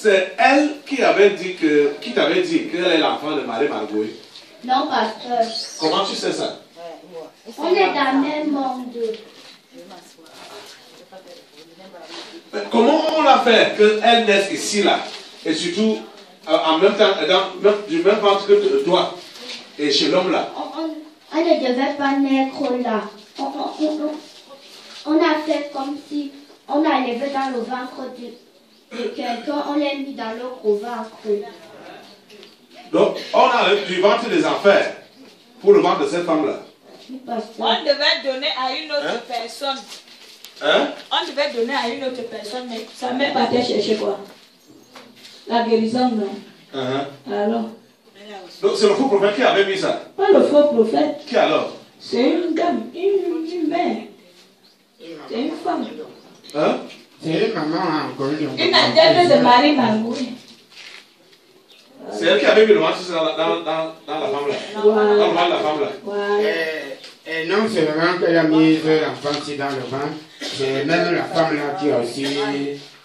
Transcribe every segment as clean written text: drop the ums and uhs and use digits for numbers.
c'est elle qui avait dit que, qui t'avait dit qu'elle est l'enfant de Marie Margouille. Non, pasteur. Comment tu sais ça? On est dans le même monde. Mais comment on a fait qu'elle naisse ici, là, et surtout en même temps, du même ventre que toi, et chez l'homme là? On ne devait pas naître là. On a fait comme si on a levé dans le ventre de quelqu'un, on l'a mis dans l'autre ventre. Donc, on a du ventre des enfers pour le ventre de cette femme-là. On devait donner à une autre personne. Hein? On devait donner à une autre personne, mais sa mère partait chercher quoi? La guérison, non? Alors? Donc, c'est le faux prophète qui avait mis ça? Pas le faux prophète. Qui alors? C'est une dame, une mère. C'est une femme. Hein? C'est une maman encore. Une adepte de Marie Margouille. C'est elle qui avait mis le ventre dans la femme là. Voilà. Dans le ventre de la femme là. Voilà. Et non seulement qu'elle a mis l'enfant dans le ventre, c'est même la femme là qui a aussi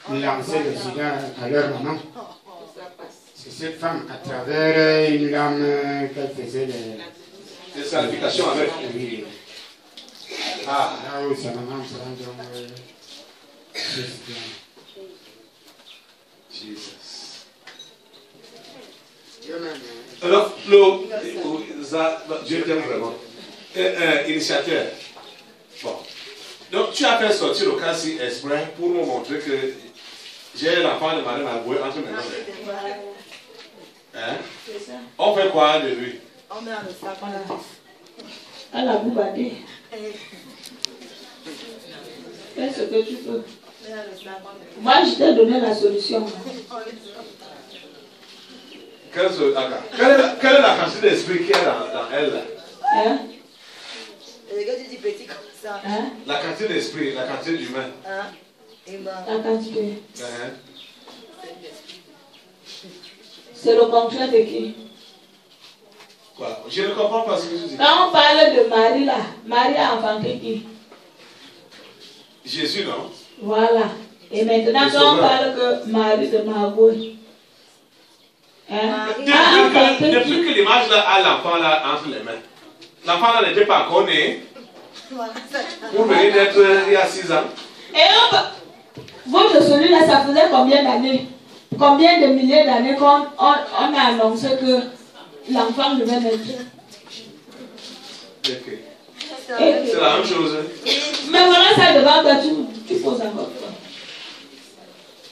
lancé le sida à leur maman. C'est cette femme, à travers une lame qu'elle faisait des salutations avec. Oui. Ah. Là où sa maman prend donc Jesus. Alors, Dieu t'aime vraiment. Initiateur. Bon. Donc, tu as fait sortir le cas-ci exprès pour nous montrer que j'ai l'enfant de Marie Margouille entre mes mains. Hein? On fait quoi de lui? On met le sac, on a la boubadée. Fais ce que tu peux. Moi, je t'ai donné la solution. Quelle est la quantité d'esprit qu'il y a dans elle là? Hein? Hein? La quantité d'esprit, la quantité d'humain. La quantité. Hein? C'est le contraire de qui? Quoi? Je ne comprends pas ce que tu dis. Quand on parle de Marie là, Marie a enfanté qui? Jésus, non? Voilà. Et maintenant, quand on parle de Marie de Margouille, hein? Depuis que l'image là a l'enfant là entre les mains, l'enfant là n'était pas encore né. Vous venez d'être il y a 6 ans. Et votre celui-là, ça faisait combien d'années? Combien de milliers d'années qu'on a annoncé que l'enfant devait naître? Okay. C'est la même chose. Mais voilà ça devant toi, tu poses encore.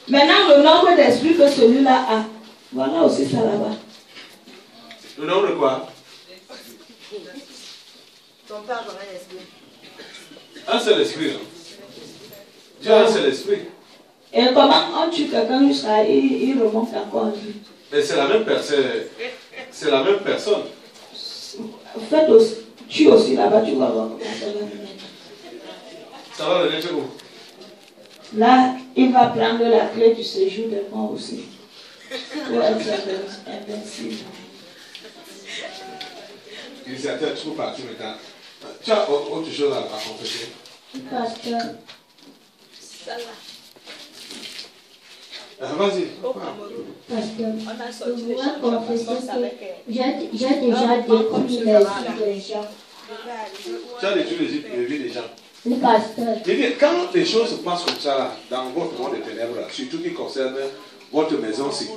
Maintenant, le nombre d'esprits que celui-là a, voilà aussi ça là-bas. Le nombre de quoi? Ton père aurait l'esprit. Un seul esprit. Non? Dieu a un seul esprit. Et comment on tue quelqu'un jusqu'à il remonte encore en vie? Mais c'est la même personne. C'est la même personne. Faites aussi, tue aussi là-bas, tu vas voir comment ça va le mettre. Ça va le mettre où? Là, il va prendre la clé du séjour de moi aussi. Pour être invincible. Initiateur, tu peux partir maintenant. Tu as autre chose à compléter? Pasteur. Vas-y. Pasteur, je voudrais confesser que j'ai déjà détruit les vies des gens. Tu as détruit les vies des gens. Oui, pasteur. Quand les choses se passent comme ça, là, dans votre monde de ténèbres, là, surtout qui concerne votre maison-ci,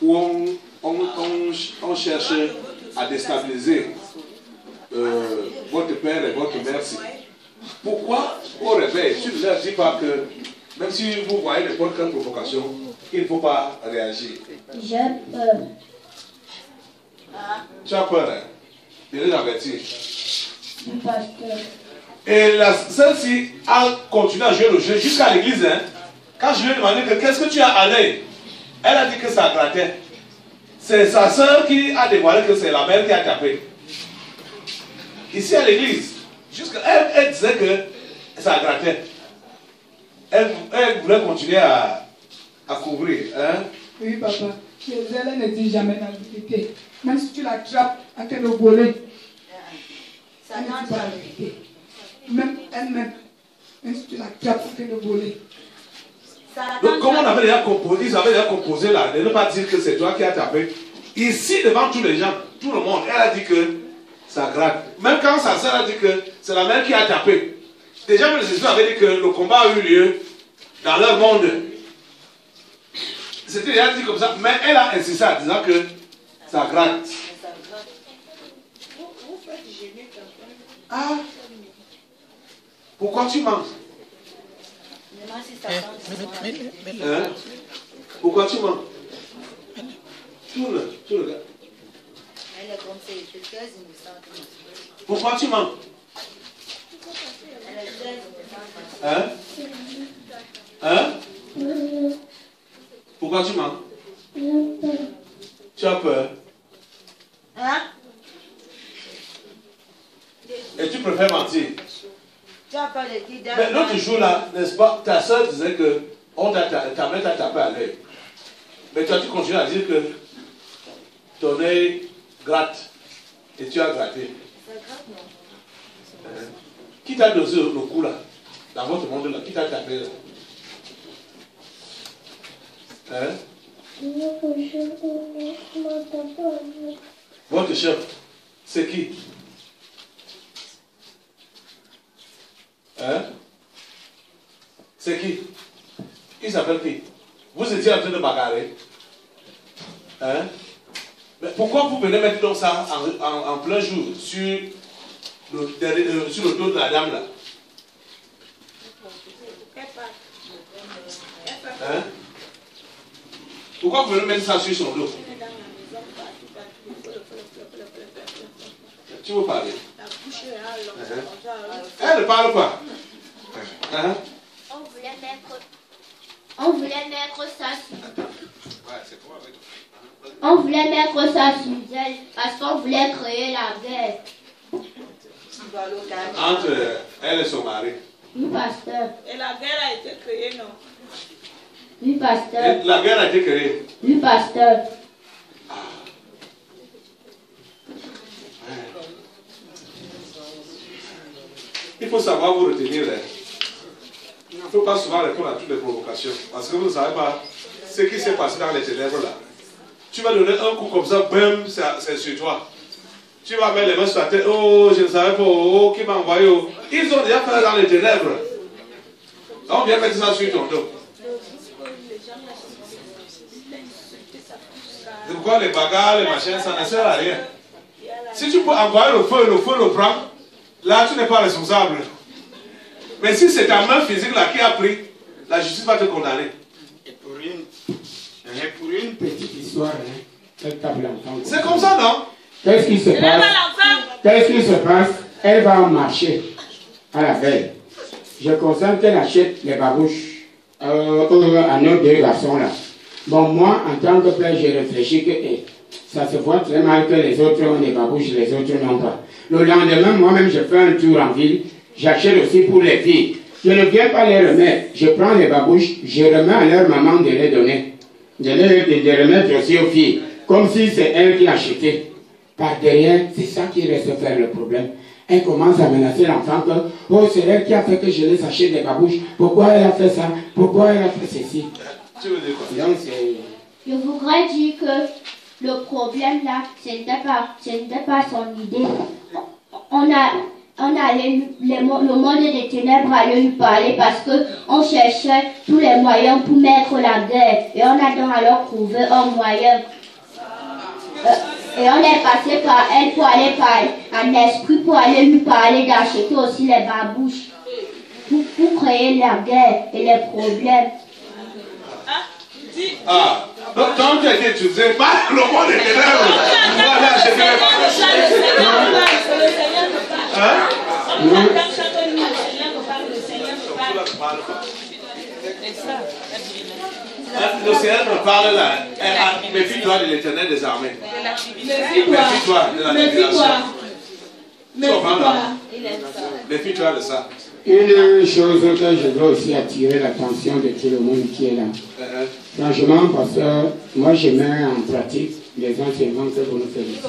où on cherche à déstabiliser votre père et votre mère-ci, pourquoi au réveil, tu ne leur dis pas que, même si vous voyez n'importe quelle provocation, il ne faut pas réagir? J'ai peur. Tu as peur, hein? De les avertir. Oui, pasteur. Et celle-ci a continué à jouer le jeu jusqu'à l'église. Hein. Quand je lui ai demandé qu'est-ce que tu as à l'œil, elle a dit que ça grattait. C'est sa soeur qui a dévoilé que c'est la mère qui a tapé. Ici à l'église, elle disait que ça grattait. Elle voulait continuer à couvrir. Hein? Oui, papa. Elle ne dit jamais la vérité. Même si tu l'attrapes à quel voler, ça ne dit pas la vérité. Même elle-même, même si tu l'attrapes à quel voler. Donc, comme on avait déjà composé, ils avaient déjà composé là, de ne pas dire que c'est toi qui as tapé. Ici, devant tous les gens, tout le monde, elle a dit que ça gratte. Même quand sa soeur a dit que c'est la mère qui a tapé. Déjà, les esprits avaient dit que le combat a eu lieu dans leur monde. C'était déjà dit comme ça, mais elle a insisté en disant que ça gratte. Ah, pourquoi tu mens? Hein? Pourquoi tu mens? Tout le gars. Pourquoi tu mens? Hein? Hein? Pourquoi tu mens? Tu as peur? Hein? Et tu préfères mentir? Tu as peur de qui? Mais l'autre jour là, n'est-ce pas, ta soeur disait que ta mère t'a tapé à l'œil. Mais toi tu continues à dire que ton œil gratte. Et tu as gratté. Ça gratte, non? Qui t'a dosé le coup là? Dans votre monde là, qui t'a tapé là? Hein? Votre chef, c'est qui? Hein? C'est qui? Il s'appelle qui? Vous étiez en train de bagarrer. Hein? Mais pourquoi vous venez mettre donc ça en plein jour sur le dos de la dame là? Hein? Pourquoi vous venez mettre ça sur son dos? Tu veux parler? Elle ne parle pas. Hein? On voulait mettre ça sur elle parce qu'on voulait créer la guerre. Entre elle et son mari. Oui, pasteur. Et la guerre a été créée, non? Oui, pasteur. La guerre a été créée. Oui, pasteur. Il faut savoir vous retenir. Il ne faut pas souvent répondre à toutes les provocations. Parce que vous ne savez pas ce qui s'est passé dans les ténèbres là. Tu vas donner un coup comme ça, bam, c'est sur toi. Tu vas mettre les mains sur ta tête. Oh, je ne savais pas. Oh, qui m'a envoyé. Oh. Ils ont déjà fait dans les ténèbres. On vient mettre ça sur ton dos. C'est pourquoi les bagarres, les machins, ça ne sert à rien. Si tu peux envoyer le feu le prend. Là, tu n'es pas responsable. Mais si c'est ta main physique là qui a pris, la justice va te condamner. Et pour une petite histoire, elle tape l'enfant. C'est comme ça, non? Qu'est-ce qui se passe? Qu'est-ce qui se passe? Elle va au marché à la veille. Je constate qu'elle achète les babouches à nos deux garçons là. Bon, moi, en tant que père, j'ai réfléchi que ça se voit très mal que les autres ont des babouches, les autres n'ont pas. Le lendemain, moi-même, je fais un tour en ville. J'achète aussi pour les filles. Je ne viens pas les remettre. Je prends les babouches, je remets à leur maman de les donner. De les remettre aussi aux filles. Comme si c'est elle qui a acheté. Par derrière, c'est ça qui reste faire le problème. Elle commence à menacer l'enfant que, oh, c'est elle qui a fait que je les achète des babouches. Pourquoi elle a fait ça? Pourquoi elle a fait ceci? Tu veux dire quoi? Donc, Je voudrais dire que le problème là, ce n'était pas son idée. Le monde des ténèbres allait lui parler parce qu'on cherchait tous les moyens pour mettre la guerre. Et on a donc alors trouvé un moyen. Et on est passé par elle pour aller en esprit pour aller lui parler d'acheter aussi les babouches. Pour créer la guerre et les problèmes. Ah, donc quand tu as été utilisé par le monde des ténèbres, tu vas aller acheter les babouches. Hein? Le Seigneur me parle là. Méfie-toi de l'Éternel des armées. Méfie-toi de la libération. Méfie-toi de ça. Une chose que je veux aussi attirer l'attention de tout le monde qui est là. Franchement, parce que moi je mets en pratique les enseignements que vous nous faites ici.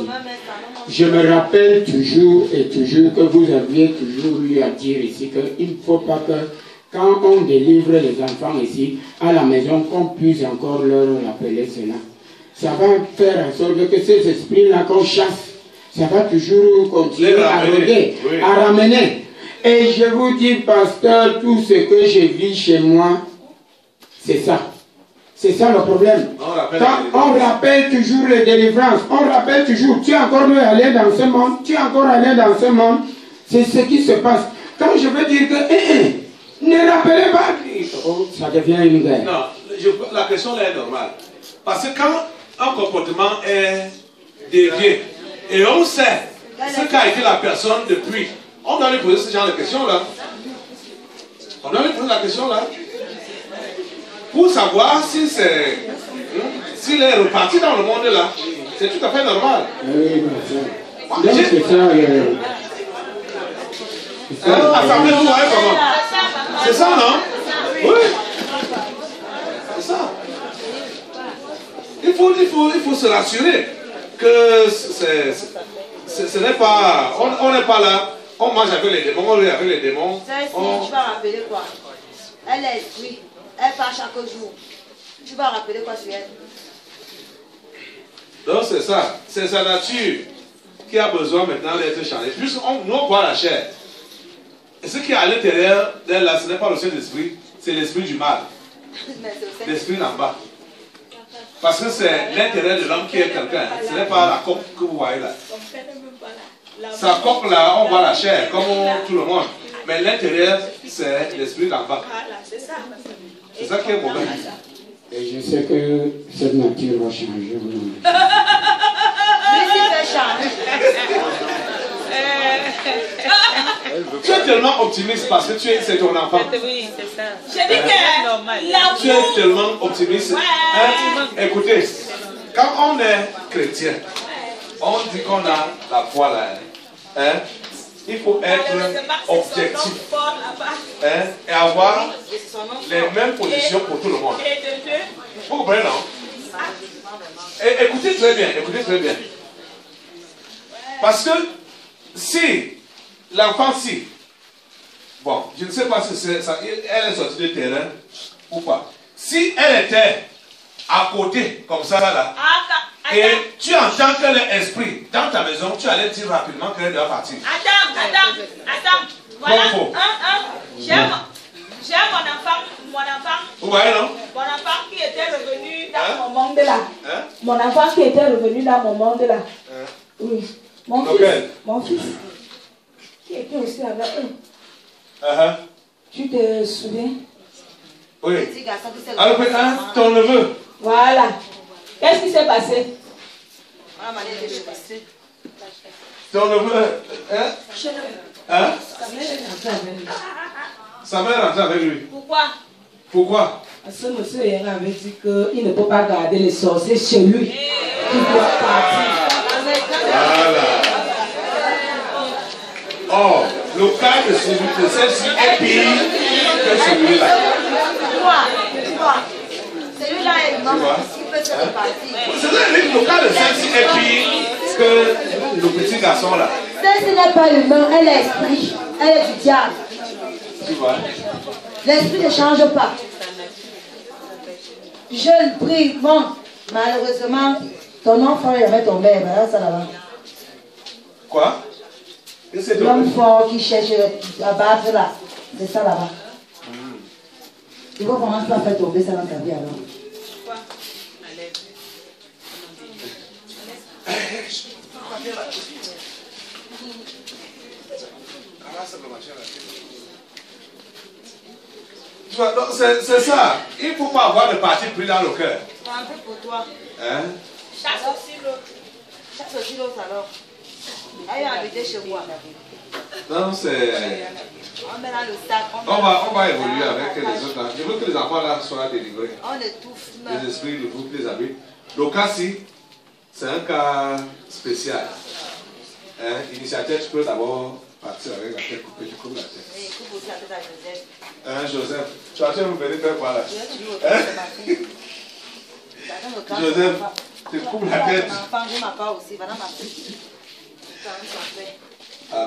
Je me rappelle toujours et toujours que vous aviez toujours eu à dire ici qu'il ne faut pas que quand on délivre les enfants ici, à la maison, qu'on puisse encore leur rappeler cela. Ça va faire en sorte que ces esprits-là qu'on chasse, ça va toujours continuer à rôder, oui, à ramener. Et je vous dis, pasteur, tout ce que je vis chez moi, c'est ça. C'est ça le problème. On rappelle toujours les délivrances. On rappelle toujours, tu es encore allé dans ce monde, tu es encore allé dans ce monde. C'est ce qui se passe. Quand je veux dire que, ne rappelez pas, oh, ça devient une guerre. Non, la question là est normale. Parce que quand un comportement est dévié, et on sait ce qu'a été la personne depuis, on doit lui poser ce genre de questions-là. On doit lui poser la question là. Pour savoir si c'est, s'il est reparti dans le monde là, c'est tout à fait normal. Oui, donc c'est ça. Assemblée, vous voyez comment? C'est ça, non? Oui. C'est ça. Il faut se rassurer que ce n'est pas, on n'est pas là, on mange avec les démons, on rit avec les démons. Tu vas rappeler quoi? Elle est esprit. Elle part chaque jour. Tu vas rappeler quoi sur elle? Donc c'est ça. C'est sa nature qui a besoin maintenant d'être changée. Puisque nous on voit la chair. Et ce qui est à l'intérieur d'elle là, ce n'est pas le Saint-Esprit, c'est l'esprit du mal. L'esprit d'en bas. Parce que c'est l'intérieur de l'homme qui est quelqu'un. Ce n'est pas la coque que vous voyez là. Sa coque là, on voit la chair, comme tout le monde. Mais l'intérieur, c'est l'esprit d'en bas. C'est ça qui est mauvais. Et je sais que cette nature va changer. Tu es tellement optimiste parce que c'est ton enfant. Oui, c'est ça. Je dis que tu es tellement optimiste. Hein? Écoutez, quand on est chrétien, on dit qu'on a la foi là. Hein? Il faut être objectif, hein, et avoir les mêmes positions pour tout le monde. Vous comprenez, non? Et écoutez très bien, écoutez très bien. Parce que si l'enfant, bon, je ne sais pas si elle est sortie du terrain ou pas. Si elle était à côté, comme ça là, et tu entends qu'elle est esprit dans ta maison, tu allais dire rapidement qu'elle doit partir. Attends. Voilà. J'ai mon enfant. Vous voyez, non? Mon enfant qui était revenu dans mon monde là. Mon enfant qui était revenu dans mon monde là. Oui. Mon fils. Qui était aussi avec eux. Tu te souviens? Oui. Alors, ton neveu. Voilà. Qu'est-ce qui s'est passé? Ton neveu, hein? Sa mère est rentrée avec lui. Pourquoi? Parce que monsieur Yenga avait dit qu'il ne peut pas garder les sorciers chez lui. Il doit partir. Voilà. Oh, le cas de celle-ci est pire que celui-là. Celui-là est mort. Il peut se repartir. C'est-à-dire que le cas de celle-ci est pire que le petit garçon là. Celle-ci n'est pas humain, elle est esprit. Elle est du diable. Tu vois? L'esprit ne change pas. Je prie, bon, malheureusement, ton enfant il avait tombé, voilà ça là-bas. Quoi? L'homme fort qui cherche à battre là, c'est ça là-bas. Tu vois comment tu vas faire tomber ça dans ta vie alors? C'est ça. Il ne faut pas avoir de parti pris dans le cœur. C'est un peu pour toi. Hein? Chasse aussi l'autre. Chasse aussi l'autre alors. Elle est habitée chez moi. Non, c'est... On met dans le sac. On va évoluer avec les autres là. Je veux que les enfants là soient délivrés. On étouffe. Les esprits, le groupe, les amis. Le cas ci, c'est un cas spécial. Hein? Initiateur, tu peux d'abord partir avec la tête coupée. Tu coupes la tête. Et coupe aussi la tête à Joseph. Hein, Joseph, tu vas me venir faire quoi là? Joseph, tu coupes la tête. Mon enfant, je m'appelle aussi. Va dans ma tête.